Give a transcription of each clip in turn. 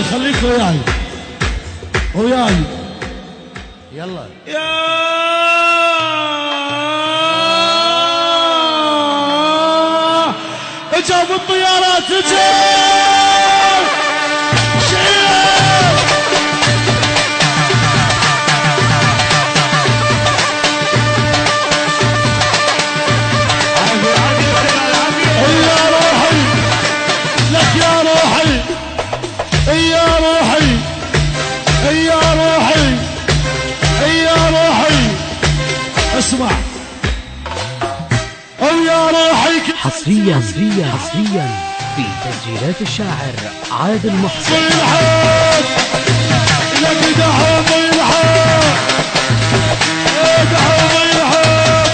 وياي خليك وياي وياي يلا يا اجاب الطيارات اجاب اسمع او يا روحي حصريا في تسجيلات الشاعر عادل محسن. الحب لك دعوم الحب دعوم الحب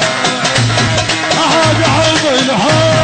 دعوم الحب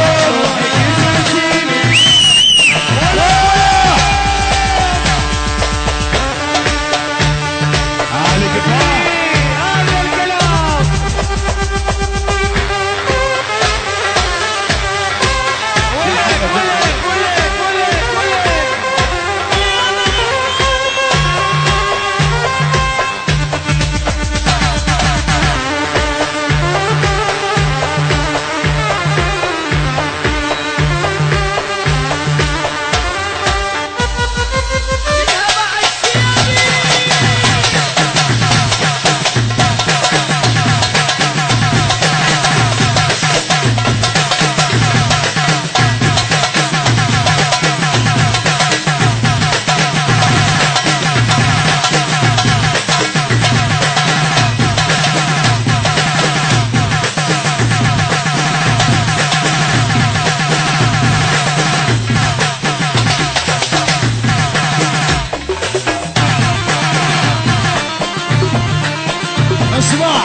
اسمع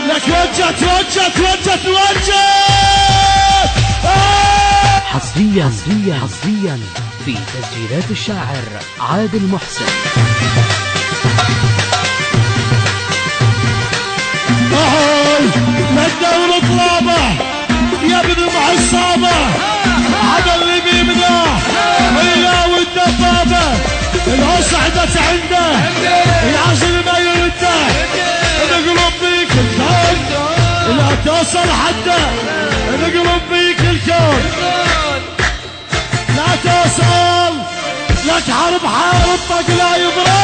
لك توجه حصريا في تسجيلات الشاعر عادل محسن. للدور طلابه يا ابن معصابه هذا اللي بيمناه هي والدبابه الهوس عدت عنده العزل ما يرده نقلب بيك الكون لا توصل حده نقلب بيك الكون لا توصل لك حرب طق لا يبرد